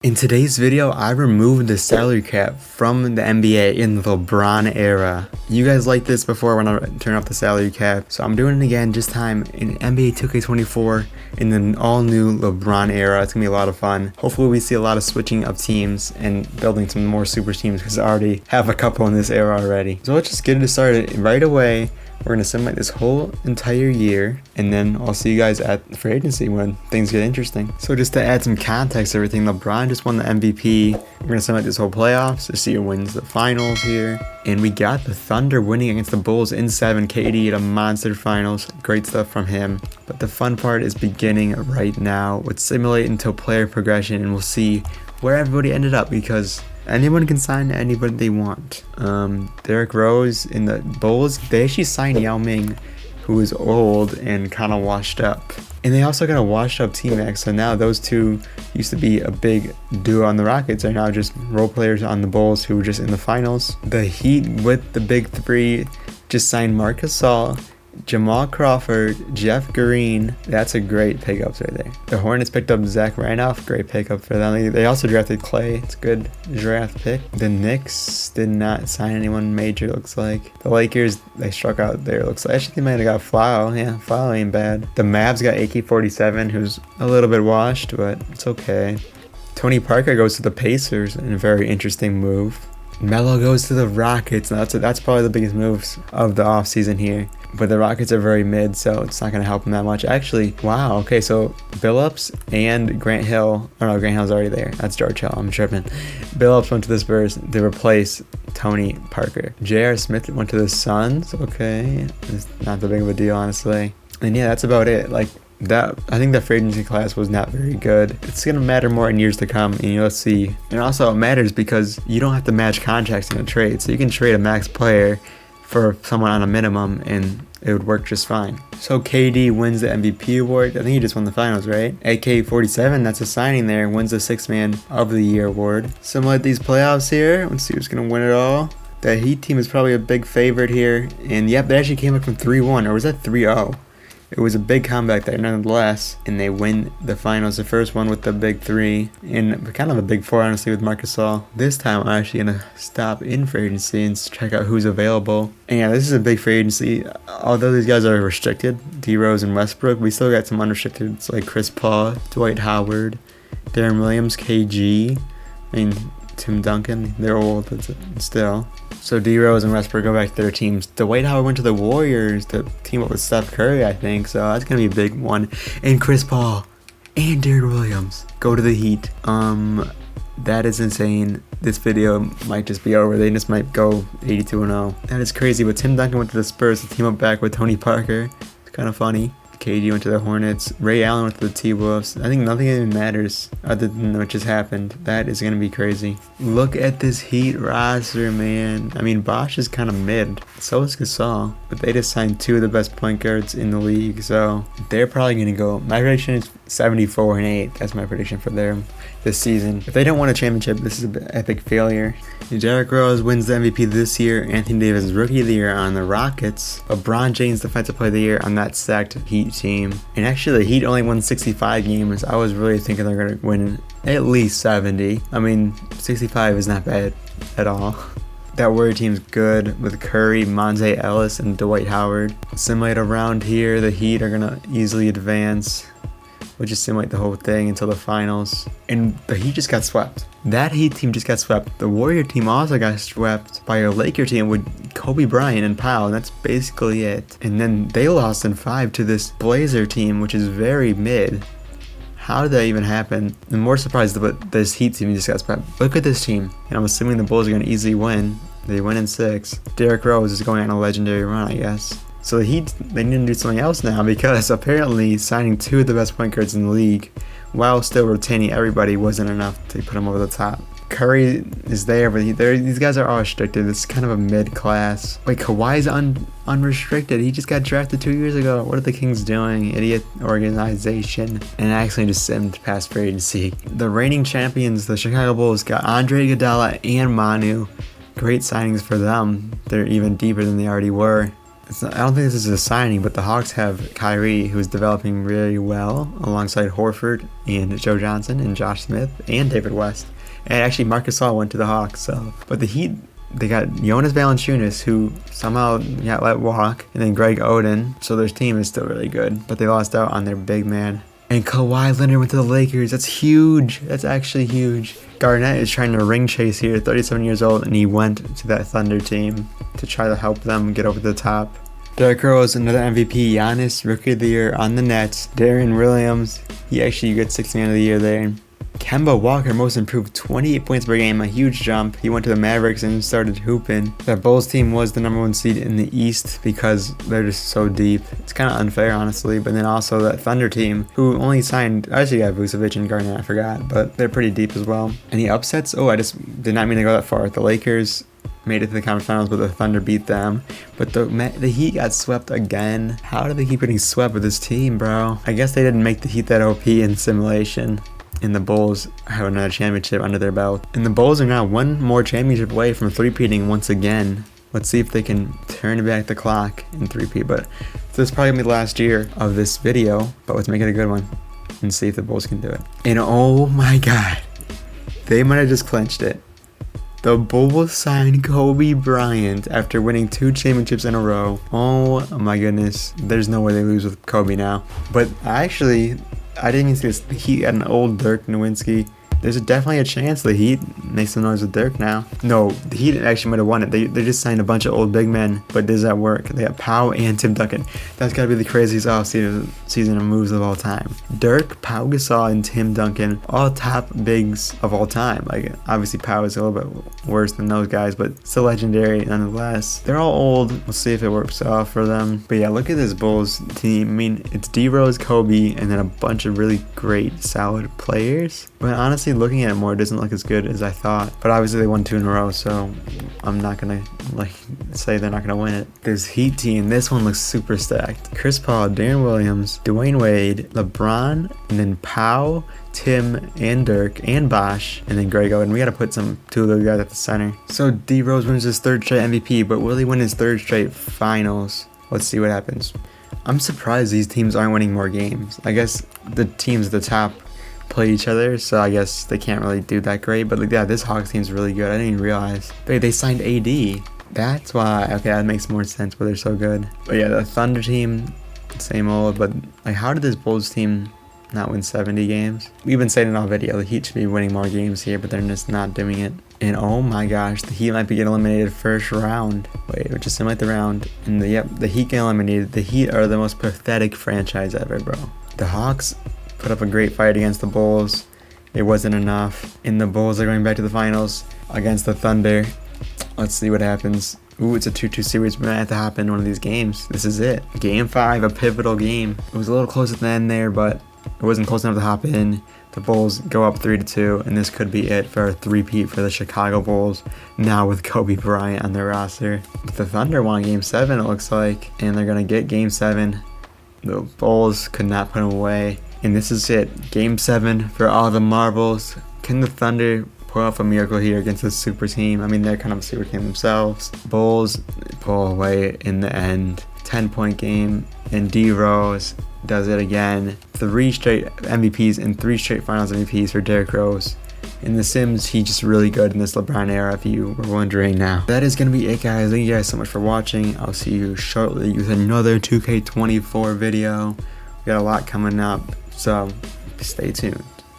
In today's video, I removed the salary cap from the NBA in the LeBron era. You guys liked this before when I turned off the salary cap, so I'm doing it again, this time in NBA 2K24 in the all-new LeBron era. It's gonna be a lot of fun. Hopefully we see a lot of switching of teams and building some more super teams because I already have a couple in this era already. So let's just get it started right away. We're going to simulate this whole entire year, and then I'll see you guys at free agency when things get interesting. So just to add some context to everything, LeBron just won the MVP. We're going to simulate this whole playoffs to see who wins the finals here. And we got the Thunder winning against the Bulls in 7. KD at a monster finals. Great stuff from him. But the fun part is beginning right now. Let's simulate until player progression, and we'll see where everybody ended up because anyone can sign anybody they want. Derrick Rose in the Bulls, they actually signed Yao Ming, who is old and kind of washed up. And they also got a washed up T-Max, so now those two used to be a big duo on the Rockets are now just role players on the Bulls who were just in the finals. The Heat with the big three just signed Marc Gasol, Jamal Crawford, Jeff Green. That's a great pickup right there. The Hornets picked up Zach Randolph. Great pickup for them. They also drafted Clay. It's a good draft pick. The Knicks did not sign anyone major, looks like. The Lakers, they struck out there, looks like. Actually, they might have got Flow. Yeah, Flow ain't bad. The Mavs got AK-47, who's a little bit washed, but it's okay. Tony Parker goes to the Pacers in a very interesting move. Melo goes to the Rockets. That's probably the biggest moves of the offseason here. But the Rockets are very mid, so it's not going to help them that much. Actually, wow, okay, so Billups and Grant Hill. Oh no, Grant Hill's already there. That's George Hill, I'm tripping. Billups went to the Spurs to replace Tony Parker. J.R. Smith went to the Suns. Okay, it's not that big of a deal, honestly. And yeah, that's about it. Like, that, I think the free agency class was not very good. It's going to matter more in years to come, and you'll see. And also, it matters because you don't have to match contracts in a trade. So you can trade a max player for someone on a minimum, and it would work just fine. So KD wins the MVP award. I think he just won the finals, right? AK-47, that's a signing there, wins the Sixth Man of the Year award. Similar to these playoffs here. Let's see who's going to win it all. The Heat team is probably a big favorite here. And yep, they actually came up from 3-1, or was that 3-0? It was a big comeback there nonetheless, and they win the finals. The first one with the big three, and kind of a big four, honestly, with Marc Gasol. This time, I'm actually going to stop in free agency and check out who's available. And yeah, this is a big free agency. Although these guys are restricted, D-Rose and Westbrook, we still got some unrestricted. It's like Chris Paul, Dwight Howard, Darren Williams, KG, Tim Duncan. They're old, but still. So D-Rose and Westbrook go back to their teams. Dwight Howard went to the Warriors to team up with Steph Curry, I think. So that's going to be a big one. And Chris Paul and Darren Williams go to the Heat. That is insane. This video might just be over. They just might go 82-0. That is crazy. But Tim Duncan went to the Spurs to team up back with Tony Parker. It's kind of funny. KD went to the Hornets. Ray Allen went to the T-Wolves. I think nothing even matters other than what just happened. That is going to be crazy. Look at this Heat roster, man. I mean, Bosh is kind of mid. So is Gasol. But they just signed two of the best point guards in the league. So they're probably going to go. My prediction is 74-8. That's my prediction for them this season. If they don't win a championship, this is an epic failure. Derrick Rose wins the MVP this year. Anthony Davis Rookie of the Year on the Rockets. LeBron James Defensive Player of the Year on that stacked Heat team. And actually, the Heat only won 65 games. I was really thinking they're going to win at least 70. I mean, 65 is not bad at all. That Warrior team's good with Curry, Monte Ellis, and Dwight Howard. Simulate around here. The Heat are going to easily advance. We'll just simulate the whole thing until the finals. And the Heat just got swept. That Heat team just got swept. The Warrior team also got swept by a Laker team with Kobe Bryant and Powell. And that's basically it. And then they lost in 5 to this Blazer team, which is very mid. How did that even happen? I'm more surprised that this Heat team just got swept. Look at this team. And I'm assuming the Bulls are going to easily win. They win in 6. Derrick Rose is going on a legendary run, I guess. So the Heat, they need to do something else now because apparently signing two of the best point guards in the league while still retaining everybody wasn't enough to put them over the top. Curry is there, but these guys are all restricted. It's kind of a mid-class. Wait, Kawhi's unrestricted. He just got drafted 2 years ago. What are the Kings doing? Idiot organization. And I actually just simmed past free agency. The reigning champions, the Chicago Bulls, got Andre Iguodala and Manu. Great signings for them. They're even deeper than they already were. I don't think this is a signing, but the Hawks have Kyrie, who's developing really well alongside Horford and Joe Johnson and Josh Smith and David West. And actually, Marcus Gasol went to the Hawks. So, but the Heat, they got Jonas Valanciunas, who somehow got let walk, and then Greg Oden. So their team is still really good, but they lost out on their big man. And Kawhi Leonard went to the Lakers. That's huge. That's actually huge. Garnett is trying to ring chase here, 37 years old, and he went to that Thunder team to try to help them get over the top. Derrick Rose, another MVP. Giannis, Rookie of the Year on the Nets. Darren Williams, he actually gets 6th Man of the Year there. Kemba Walker, most improved, 28 points per game, a huge jump. He went to the Mavericks and started hooping. That Bulls team was the #1 seed in the East because they're just so deep. It's kind of unfair, honestly. But then also that Thunder team, who only signed, actually got Vucevic and Garnett, I forgot, but they're pretty deep as well. Any upsets? Oh, I just did not mean to go that far. The Lakers made it to the conference finals, but the Thunder beat them. But the Heat got swept again. How do they keep getting swept with this team, bro? I guess they didn't make the Heat that OP in simulation. And the Bulls have another championship under their belt. And the Bulls are now one more championship away from three-peating once again. Let's see if they can turn back the clock and three-peat. But this is probably going to be the last year of this video. But let's make it a good one and see if the Bulls can do it. And oh my God, they might have just clinched it. The Bulls signed Kobe Bryant after winning 2 championships in a row. Oh my goodness. There's no way they lose with Kobe now. But actually, I didn't even see this. The Heat got an old Dirk Nowitzki. There's definitely a chance the Heat make some noise with Dirk now. No, the Heat actually might have won it. They just signed a bunch of old big men, but does that work? They got Pau and Tim Duncan. That's got to be the craziest offseason of moves of all time. Dirk, Pau Gasol, and Tim Duncan, all top bigs of all time. Like, obviously Pau is a little bit worse than those guys, but still legendary nonetheless. They're all old. We'll see if it works out for them. But yeah, look at this Bulls team. I mean, it's D-Rose, Kobe, and then a bunch of really great, solid players. But honestly, looking at it more, it doesn't look as good as I thought. But obviously they won 2 in a row, so I'm not gonna say they're not gonna win it. This Heat team, this one looks super stacked. Chris Paul, Darren Williams, Dwayne Wade, LeBron, and then Pau, Tim, and Dirk, and Bosh, and then Greg Oden. We gotta put 2 of those guys at the center. So D Rose wins his 3rd straight MVP, but will he win his 3rd straight finals? Let's see what happens. I'm surprised these teams aren't winning more games. I guess the teams at the top play each other, so I guess they can't really do that great. But like, yeah, this Hawks team's really good. I didn't even realize they signed AD. That's why. Okay, that makes more sense, but they're so good. But yeah, the Thunder team, same old. But like, how did this Bulls team not win 70 games? We've been saying in all video the Heat should be winning more games here, but they're just not doing it. And oh my gosh, the Heat might be getting eliminated first round. Wait, just simulate the round. And the Heat get eliminated. The Heat are the most pathetic franchise ever, bro. The Hawks put up a great fight against the Bulls. It wasn't enough. And the Bulls are going back to the finals against the Thunder. Let's see what happens. Ooh, it's a 2-2 series. It might have to happen in one of these games. This is it. Game 5, a pivotal game. It was a little close at the end there, but it wasn't close enough to hop in. The Bulls go up 3-2, and this could be it for a three-peat for the Chicago Bulls, now with Kobe Bryant on their roster. But the Thunder won Game 7, it looks like, and they're going to get Game 7. The Bulls could not put them away. And this is it. Game 7 for all the marbles. Can the Thunder pull off a miracle here against this super team? I mean, they're kind of a super team themselves. Bulls pull away in the end. 10-point game. And D-Rose does it again. 3 straight MVPs and 3 straight finals MVPs for Derrick Rose. In The Sims, he's just really good in this LeBron era, if you were wondering now. That is going to be it, guys. Thank you guys so much for watching. I'll see you shortly with another 2K24 video. We got a lot coming up, so stay tuned.